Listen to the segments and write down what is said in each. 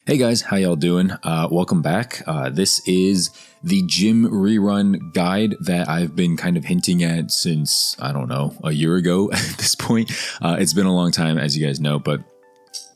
Hey guys, how y'all doing? Welcome back. This is the gym rerun guide that I've been kind of hinting at since, I don't know, a year ago at this point. It's been a long time, as you guys know, but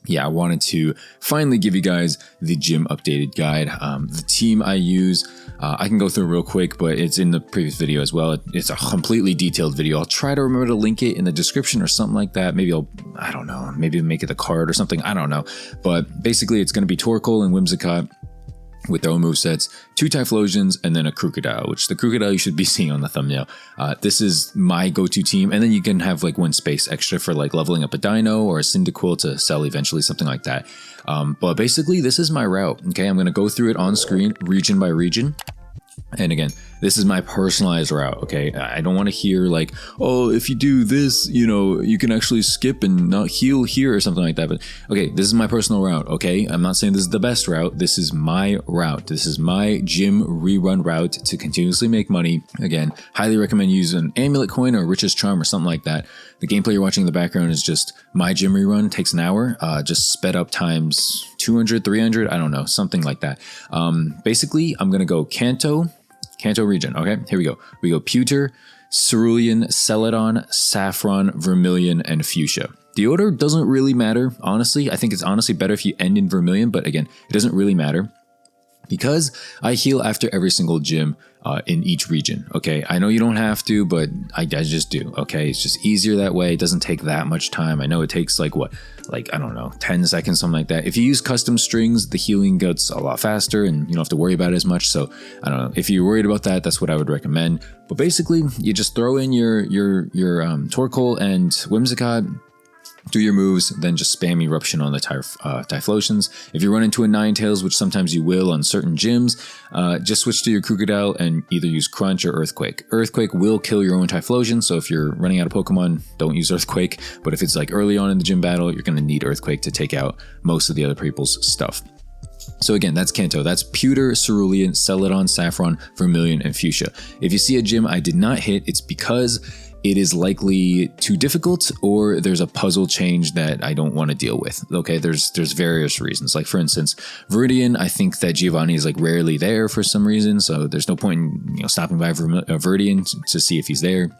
yeah, I wanted to finally give you guys the gym updated guide. The team I use, I can go through real quick, but it's in the previous video as well. It's a completely detailed video. I'll try to remember to link it in the description or something like that. Maybe I don't know, maybe make it a card or something. I don't know. But basically, it's going to be Torkoal and Whimsicott with their own movesets, 2 Typhlosions, and then a Crocodile, which the Crocodile you should be seeing on the thumbnail. This is my go-to team, and then you can have like 1 space extra for like leveling up a Dino or a Cyndaquil to sell eventually, something like that. But basically, this is my route, okay? I'm going to go through it on screen, region by region. And again, this is my personalized route, okay? I don't want to hear like, oh, if you do this, you know, you can actually skip and not heal here or something like that. But okay, this is my personal route, okay? I'm not saying this is the best route. This is my route. This is my gym rerun route to continuously make money. Again, highly recommend using an Amulet Coin or Richest Charm or something like that. The gameplay you're watching in the background is just my gym rerun. It takes an hour, just sped up times 200, 300, I don't know, something like that. Basically, I'm going to go Kanto region. Okay, here we go. We go PEWTER, CERULEAN, CELADON, SAFFRON, VERMILLION, and FUSCHIA. The order doesn't really matter, honestly. I think it's honestly better if you end in VERMILLION, but again, it doesn't really matter because I heal after every single gym in each region, okay? I know you don't have to, but I just do, okay? It's just easier that way. It doesn't take that much time. I know it takes like what? Like, I don't know, 10 seconds, something like that. If you use custom strings, the healing gets a lot faster and you don't have to worry about it as much. So I don't know, if you're worried about that, that's what I would recommend. But basically, you just throw in your Torkoal and Whimsicott, do your moves, then just spam Eruption on the Typhlosions. If you run into a Ninetales, which sometimes you will on certain gyms, just switch to your Crocodile and either use Crunch or Earthquake. Earthquake will kill your own Typhlosion, so if you're running out of Pokemon, don't use Earthquake. But if it's like early on in the gym battle, you're going to need Earthquake to take out most of the other people's stuff. So again, that's Kanto. That's PEWTER, CERULEAN, CELADON, SAFFRON, VERMILLION, and FUSCHIA. If you see a gym I did not hit, it's because it is likely too difficult or there's a puzzle change that I don't want to deal with. Okay, there's various reasons. Like for instance, Viridian, I think that Giovanni is like rarely there for some reason, so there's no point in stopping by Viridian to see if he's there.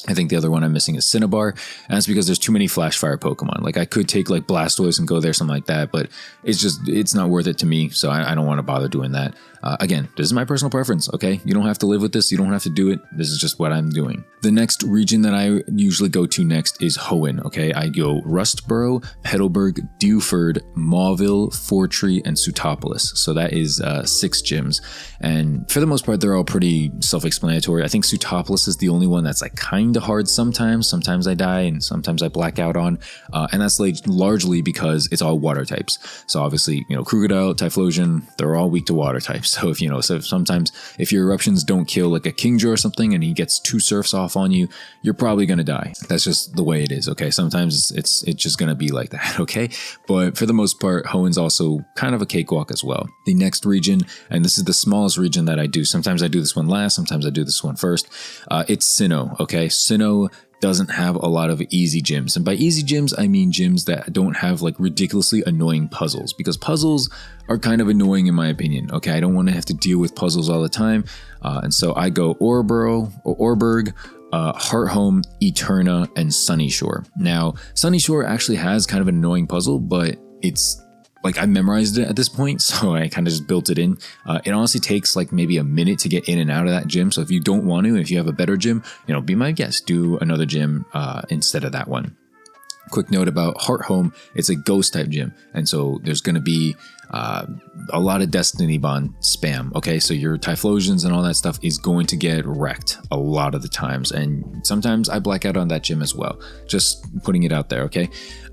I think the other one I'm missing is Cinnabar, and that's because there's too many Flash Fire Pokemon. Like I could take like Blastoise and go there, something like that, but it's not worth it to me, so I don't want to bother doing that. Again, this is my personal preference, okay? You don't have to live with this, you don't have to do it, this is just what I'm doing. The next region that I usually go to next is Hoenn, okay? I go RUSTBORO, PETALBURG, Dewford, Mauville, Fortree, and Sootopolis. So that is 6 gyms, and for the most part, they're all pretty self-explanatory. I think Sootopolis is the only one that's like kind of hard sometimes. Sometimes I die and sometimes I black out on, and that's like largely because it's all water types. So obviously, Crocodile, Typhlosion, they're all weak to water types. So so sometimes if your eruptions don't kill like a Kingdra or something and he gets 2 surfs off on you, you're probably gonna die. That's just the way it is, okay? Sometimes it's just gonna be like that, okay? But for the most part, Hoenn's also kind of a cakewalk as well. The next region, and this is the smallest region that I do, sometimes I do this one last, sometimes I do this one first, it's Sinnoh, okay? Sinnoh doesn't have a lot of easy gyms. And by easy gyms, I mean gyms that don't have like ridiculously annoying puzzles, because puzzles are kind of annoying in my opinion. Okay, I don't want to have to deal with puzzles all the time. And so I go Oreburgh, Hearthome, Eterna, and Sunyshore. Now, Sunyshore actually has kind of an annoying puzzle, but it's like I memorized it at this point, so I kind of just built it in. It honestly takes like maybe a minute to get in and out of that gym. So if you don't want to, if you have a better gym, be my guest, do another gym instead of that one. Quick note about Hearthome, it's a ghost type gym, and so there's going to be a lot of Destiny Bond spam, okay? So your Typhlosions and all that stuff is going to get wrecked a lot of the times, and sometimes I black out on that gym as well. Just putting it out there, okay?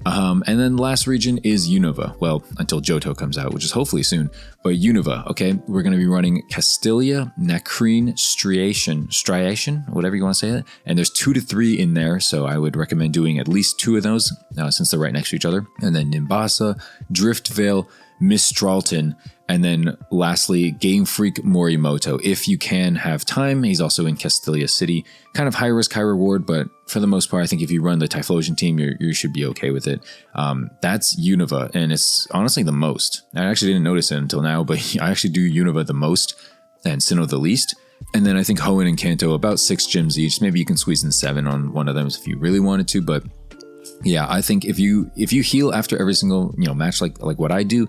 And then the last region is Unova. Well, until Johto comes out, which is hopefully soon, but Unova, okay? We're going to be running Castelia, Nacrene Striation, whatever you want to say that, and there's 2 to 3 in there, so I would recommend doing at least 2 of those since they're right next to each other. And then Nimbasa, Driftveil, Mistralton, And then lastly, Game Freak Morimoto. If you can have time, he's also in Castelia City. Kind of high risk, high reward, but for the most part, I think if you run the Typhlosion team, you should be okay with it. That's Unova, and it's honestly the most. I actually didn't notice it until now, but I actually do Unova the most and Sinnoh the least. And then I think Hoenn and Kanto, about 6 gyms each. Maybe you can squeeze in 7 on one of them if you really wanted to, but yeah, I think if you heal after every single match like what I do,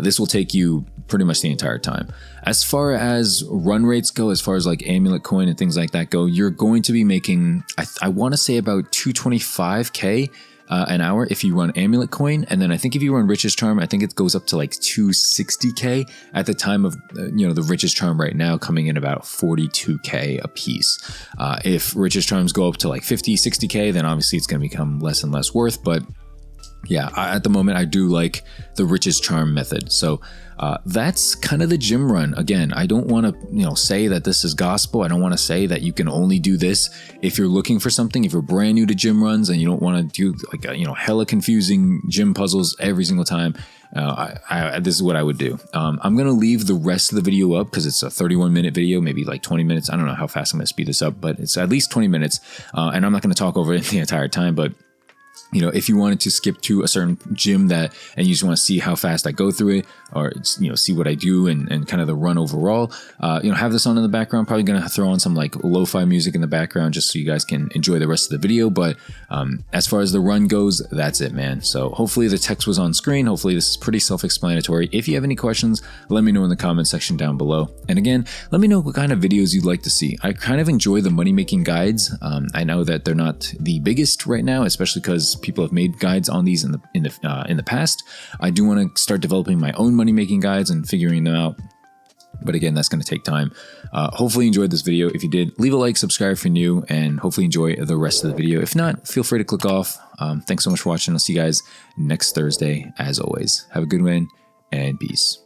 this will take you pretty much the entire time. As far as run rates go, as far as like amulet coin and things like that go, you're going to be making I want to say about 225k an hour if you run amulet coin, and then I think if you run Rich's Charm, I think it goes up to like 260k at the time of the Rich's Charm right now coming in about 42k a piece. If Rich's Charms go up to like 50, 60k, then obviously it's going to become less and less worth, but yeah, at the moment I do like the Rich's Charm method. So that's kind of the gym run. Again, I don't want to say that this is gospel. I don't want to say that you can only do this if you're looking for something. If you're brand new to gym runs and you don't want to do like hella confusing gym puzzles every single time, this is what I would do. I'm gonna leave the rest of the video up because it's a 31-minute video, maybe like 20 minutes. I don't know how fast I'm gonna speed this up, but it's at least 20 minutes, and I'm not gonna talk over it the entire time, but if you wanted to skip to a certain gym and you just want to see how fast I go through it, or see what I do and kind of the run overall, have this on in the background. Probably gonna throw on some like lo-fi music in the background just so you guys can enjoy the rest of the video. But as far as the run goes, that's it, man. So hopefully the text was on screen. Hopefully this is pretty self-explanatory. If you have any questions, let me know in the comment section down below. And again, let me know what kind of videos you'd like to see. I kind of enjoy the money-making guides. I know that they're not the biggest right now, especially because people have made guides on these in the past. I do want to start developing my own money-making guides and figuring them out, but again, that's going to take time. Hopefully you enjoyed this video. If you did, leave a like, subscribe if you're new, and hopefully enjoy the rest of the video. If not, feel free to click off. Thanks so much for watching. I'll see you guys next Thursday. As always, have a good one and peace.